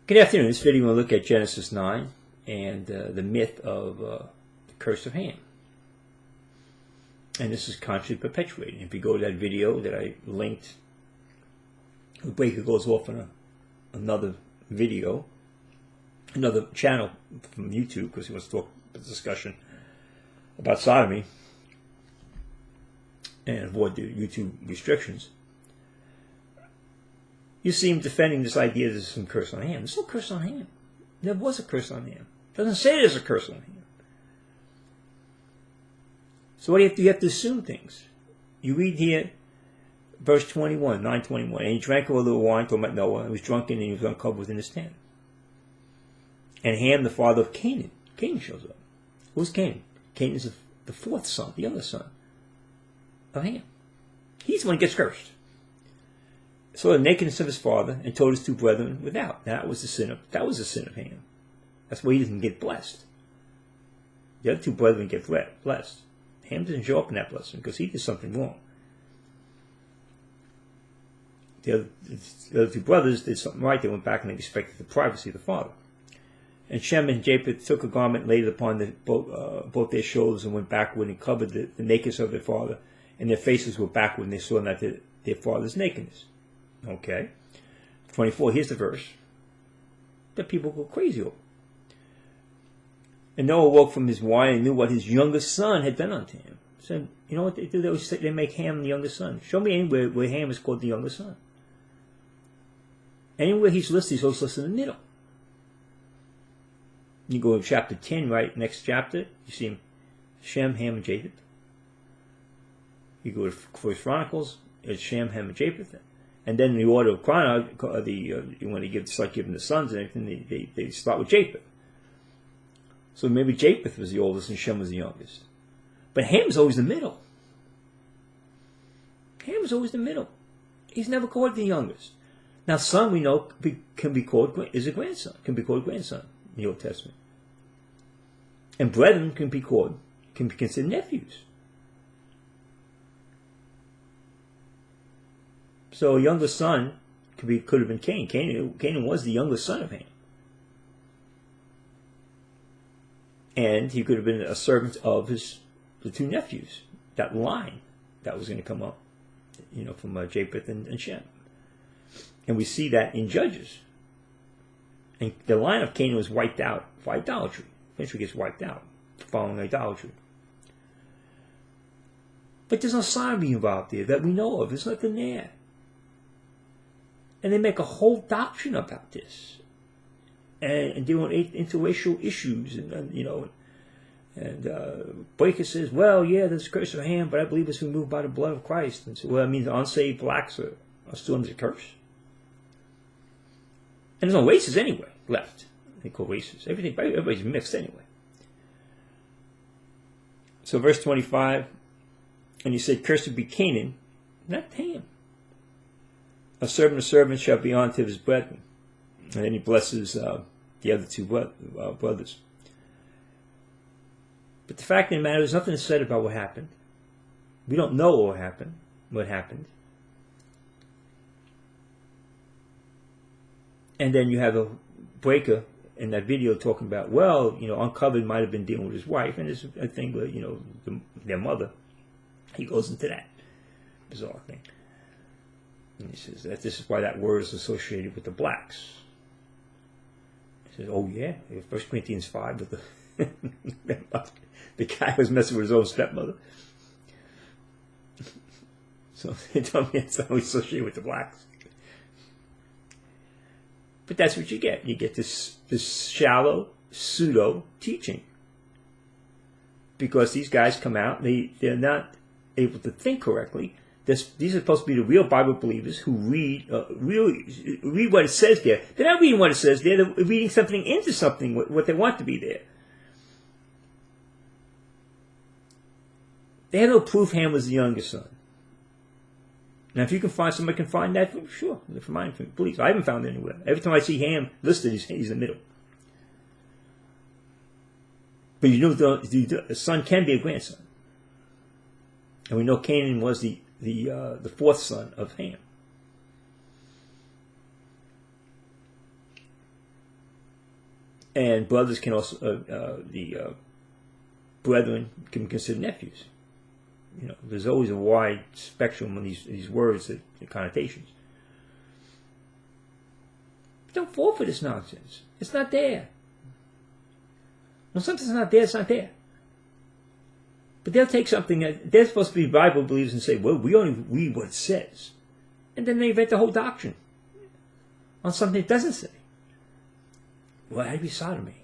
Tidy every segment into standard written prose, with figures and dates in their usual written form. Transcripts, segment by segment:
Good afternoon. In this video, we'll look at Genesis 9 and the myth of the curse of Ham. And this is constantly perpetuating. If you go to that video that I linked, the breaker goes off on another video, another channel from YouTube, because he wants to talk a discussion about sodomy and avoid the YouTube restrictions. You see him defending this idea that there's some curse on Ham. There's no curse on Ham. There was a curse on Ham. It doesn't say there's a curse on Ham. So what do you have to do? You have to assume things. You read here, verse 21, 9:21. And he drank a little wine, talking about Noah, and was drunken, and he was uncovered within his tent. And Ham, the father of Canaan. Canaan shows up. Who's Canaan? Canaan is the fourth son, the younger son of Ham. He's the one who gets cursed. Saw the nakedness of his father and told his two brethren without. That was the sin of Ham. That's why he didn't get blessed. The other two brethren get blessed. Ham didn't show up in that blessing because he did something wrong. The other two brothers did something right. They went back and they respected the privacy of the father. And Shem and Japheth took a garment, laid it upon both their shoulders, and went backward and covered the nakedness of their father, and their faces were backward, and they saw not their father's nakedness. Okay. 24, here's the verse that people go crazy over. And Noah woke from his wine and knew what his youngest son had done unto him. So, you know what they do? They make Ham the youngest son. Show me anywhere where Ham is called the youngest son. Anywhere he's listed, he's always listed in the middle. You go to chapter 10, right? Next chapter, you see him, Shem, Ham, and Japheth. You go to First Chronicles, it's Shem, Ham, and Japheth. And then in the order of when they start giving the sons and everything, they start with Japheth. So maybe Japheth was the oldest and Shem was the youngest. But Ham's always the middle. Ham's always the middle. He's never called the youngest. Now, son we know can be called is a grandson. Can be called grandson in the Old Testament. And brethren can be considered nephews. So a younger son could have been Cain. Canaan was the youngest son of Ham. And he could have been a servant of the two nephews. That line that was going to come up, from Japheth and Shem. And we see that in Judges. And the line of Canaan was wiped out for idolatry. Eventually gets wiped out following idolatry. But there's no sodomy involved there that we know of. There's nothing there. And they make a whole doctrine about this, and deal with interracial issues, and Breaker says, well, yeah, there's a curse of Ham, but I believe it's removed by the blood of Christ. And so, well, that means unsaved blacks are still under the curse. And there's no races anyway left. They call races. Everybody's mixed anyway. So verse 25, and he said, cursed be Canaan, not Ham. A servant shall be unto his brethren. And then he blesses the other two brothers. But the fact of the matter is, nothing is said about what happened. We don't know what happened. And then you have a breaker in that video talking about, well, Uncovered might have been dealing with his wife, and there's a thing where, their mother. He goes into that bizarre thing. And he says that this is why that word is associated with the blacks. He says, oh yeah, 1 Corinthians 5 with the guy was messing with his own stepmother. So they tell me it's always associated with the blacks. But that's what you get. You get this shallow pseudo teaching. Because these guys come out, they're not able to think correctly. These are supposed to be the real Bible believers who read what it says there. They're not reading what it says there. They're reading something into something, what they want to be there. They have no proof Ham was the youngest son. Now, if you can find somebody can find that, sure, please. I haven't found it anywhere. Every time I see Ham listed, he's in the middle. But the son can be a grandson, and we know Canaan was the fourth son of Ham. And brothers can also, brethren can be considered nephews. There's always a wide spectrum of these words, the connotations. Don't fall for this nonsense. It's not there. When something's not there, it's not there. But they'll take something that they're supposed to be Bible believers and say, well, we only read what it says. And then they invent the whole doctrine on something it doesn't say. Well, it had to be sodomy.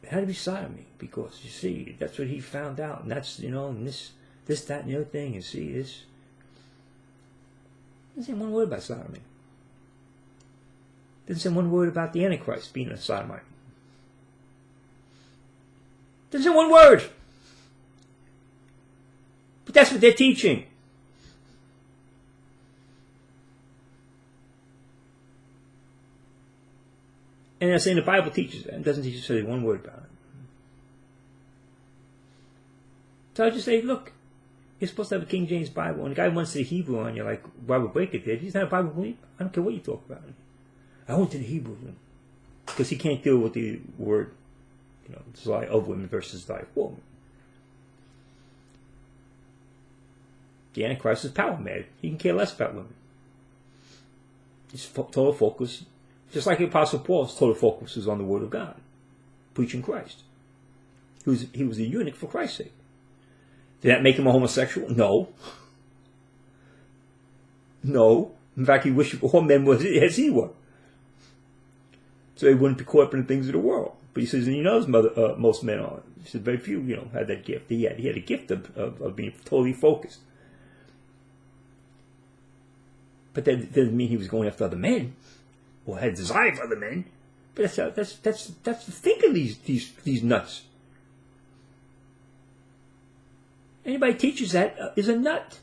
It had to be sodomy because, you see, that's what he found out. And that's, and this, that, and the other thing. And see, this. Doesn't say one word about sodomy. Doesn't say one word about the Antichrist being a sodomite. Doesn't say one word. But that's what they're teaching. And they're saying the Bible teaches that. It doesn't teach us one word about it. So I just say, look, you're supposed to have a King James Bible, and the guy wants the Hebrew on you like Robert Breaker did. He's not a Bible believer. I don't care what you talk about. I went to the Hebrew because he can't deal with the word, desire of women versus desire for women. The Antichrist is power mad. He can care less about women. His total focus, just like the Apostle Paul's total focus was on the Word of God, preaching Christ. He was a eunuch for Christ's sake. Did that make him a homosexual? No. No. In fact, he wished all men were as he was, so he wouldn't be caught up in the things of the world. But he says, and most men aren't. He said, very few, had that gift. He had a gift of being totally focused. But that doesn't mean he was going after other men, or had desire for other men. But that's the thing of these nuts. Anybody teaches that is a nut.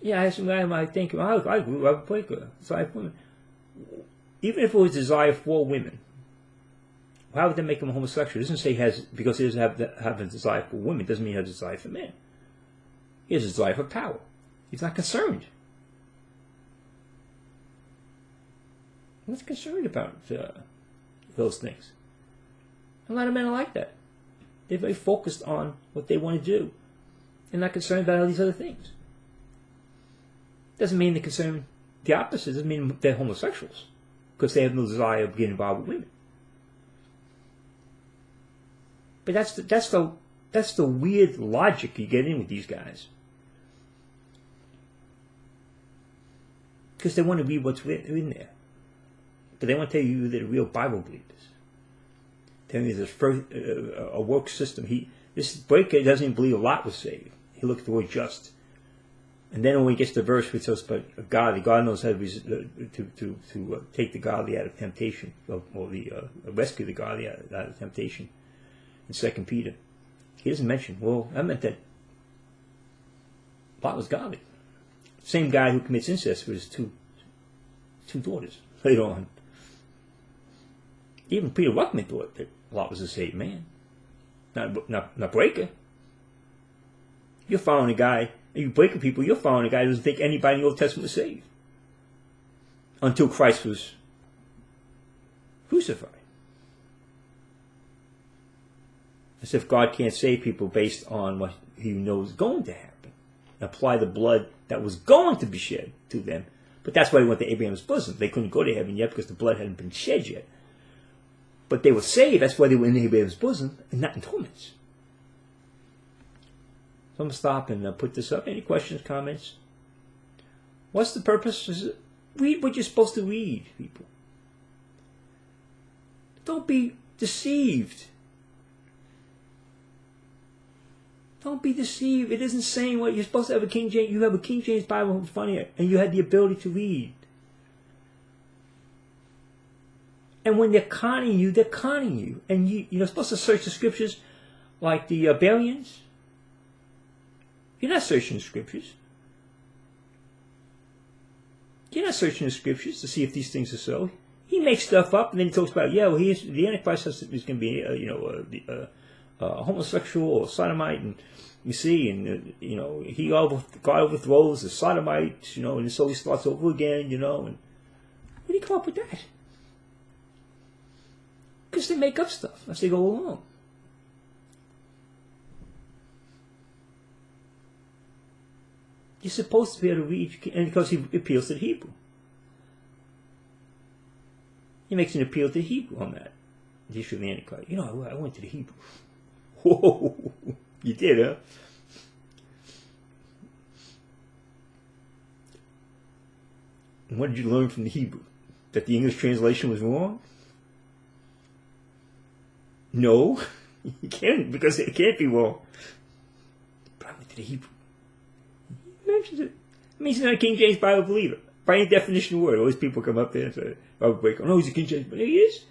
Yeah, I asked him, I might think, I grew up Quaker, desire for women. Even if it was desire for women, how would that make him a homosexual? It doesn't say because he doesn't have a desire for women, doesn't mean he has a desire for men. He has a desire for power. He's not concerned. He's not concerned about those things. A lot of men are like that. They're very focused on what they want to do. They're not concerned about all these other things. Doesn't mean they're concerned the opposite. Doesn't mean they're homosexuals because they have no desire of getting involved with women. But that's the weird logic you get in with these guys, because they want to read what's in there, but they want to tell you they're the real Bible believers. Telling you there's a work system. This Breaker doesn't even believe Lot was saved. He looked at the word just. And then when he gets to the verse which tells us about God knows how to take the godly out of temptation, or rescue the godly out of temptation. In 2 Peter, he doesn't mention, well, I meant that Lot was godly. Same guy who commits incest with his two daughters later on. Even Peter Ruckman thought that Lot was a saved man. Not Breaker. You're following a guy. You Breaker people, you're following a guy who doesn't think anybody in the Old Testament was saved until Christ was crucified. As if God can't save people based on what he knows is going to happen. Apply the blood that was going to be shed to them. But that's why they went to Abraham's bosom. They couldn't go to heaven yet because the blood hadn't been shed yet. But they were saved. That's why they were in Abraham's bosom and not in torments. So I'm going to stop and put this up. Any questions, comments? What's the purpose? Read what you're supposed to read, people. Don't be deceived. Don't be deceived. It isn't saying what you're supposed to have a King James. You have a King James Bible in front of you, and you had the ability to read. And when they're conning you, they're conning you. And you're supposed to search the scriptures like the Bereans. You're not searching the scriptures. You're not searching the scriptures to see if these things are so. He makes stuff up, and then he talks about, the Antichrist is going to be, homosexual or sodomite, and you see, and God overthrows the sodomite, and so he starts over again, and where do you come up with that? Because they make up stuff as they go along. You're supposed to be able to read, and because he appeals to the Hebrew. He makes an appeal to the Hebrew on that. The issue of the Antichrist. I went to the Hebrew. Whoa, you did, huh? And what did you learn from the Hebrew? That the English translation was wrong? No, you can't, because it can't be wrong. But I went to the Hebrew. He mentions it. It means he's not a King James Bible believer. By any definition of the word, always people come up there and say, Robert Breaker, no, he's a King James, but he is.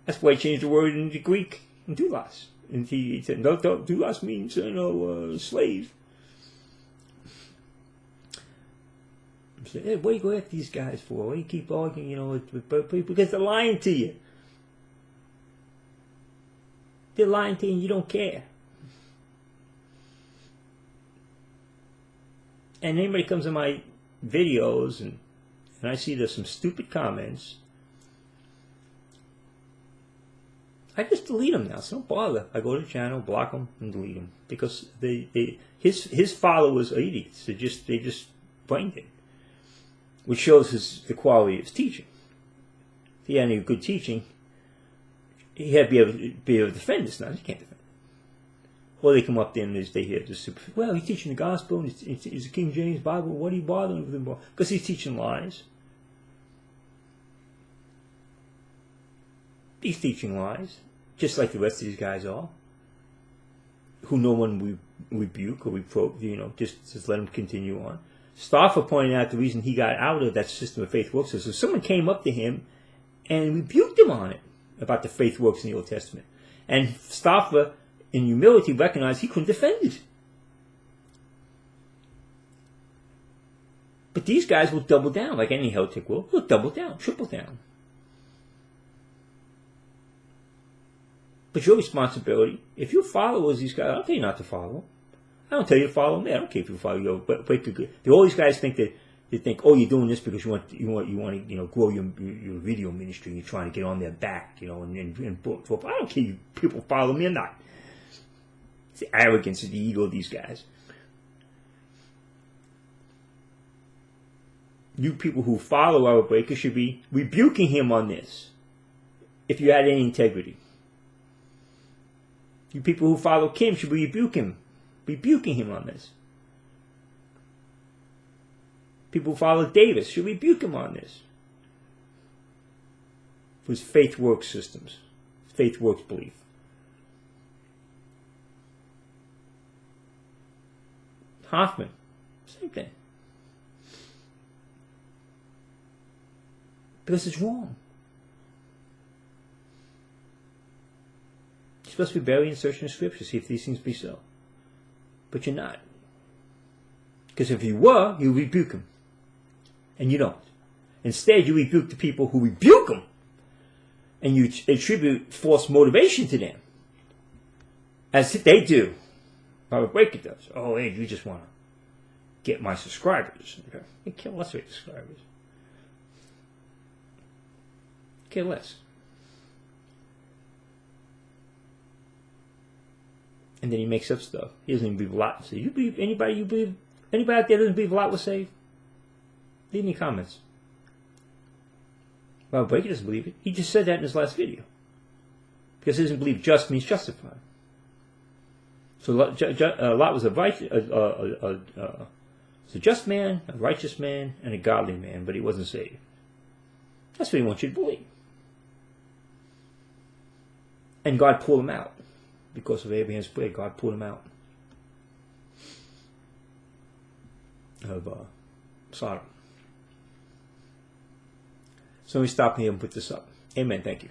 That's why he changed the word into Greek, in doulos. And he said, no, doulos means, slave. I said, hey, what do you go after these guys for? Why do you keep arguing, because they're lying to you. They're lying to you and you don't care. And anybody comes in my videos and I see there's some stupid comments, I just delete them now. So don't bother. I go to the channel, block them, and delete them because his followers are idiots. They just brain dead, which shows the quality of his teaching. If he had any good teaching, he had to be able to defend this. Now he can't defend it. Or they come up there and they hear this super. Well, he's teaching the gospel. It's a King James Bible. What are you bothering with him? Because he's teaching lies. He's teaching lies, just like the rest of these guys are, who no one rebuke or reproach. Just let him continue on. Stauffer pointed out the reason he got out of that system of faith works is so someone came up to him and rebuked him on it about the faith works in the Old Testament, and Stauffer, in humility, recognized he couldn't defend it. But these guys will double down, like any heretic will. They'll double down, triple down. But your responsibility, if your followers, these guys, I don't tell you not to follow. I don't tell you to follow me. I don't care if you follow you. But all these guys think that they think, oh, you're doing this because you want to grow your video ministry. You're trying to get on their back, and book. I don't care if people follow me or not. It's the arrogance of the ego of these guys. You people who follow our breaker should be rebuking him on this, if you had any integrity. You people who follow Kim should be rebuking him on this. People who follow Davis should rebuke him on this. For his faith works systems, faith works belief. Hoffman, same thing. Because it's wrong. You're supposed to be buried in searching the scriptures, see if these things be so. But you're not. Because if you were, you rebuke them. And you don't. Instead, you rebuke the people who rebuke them. And you attribute false motivation to them. As they do. Robert Breaker does. Oh, hey, you just want to get my subscribers. Okay. You care less about subscribers. Care less. And then he makes up stuff. He doesn't even believe Lot was saved. You believe anybody out there doesn't believe Lot was saved? Leave me comments. Robert Breaker doesn't believe it. He just said that in his last video. Because he doesn't believe just means justified. So Lot was a just man, a righteous man, and a godly man, but he wasn't saved. That's what he wants you to believe. And God pulled him out. Because of Abraham's prayer, God pulled him out of Sodom. So let me stop here and put this up. Amen. Thank you.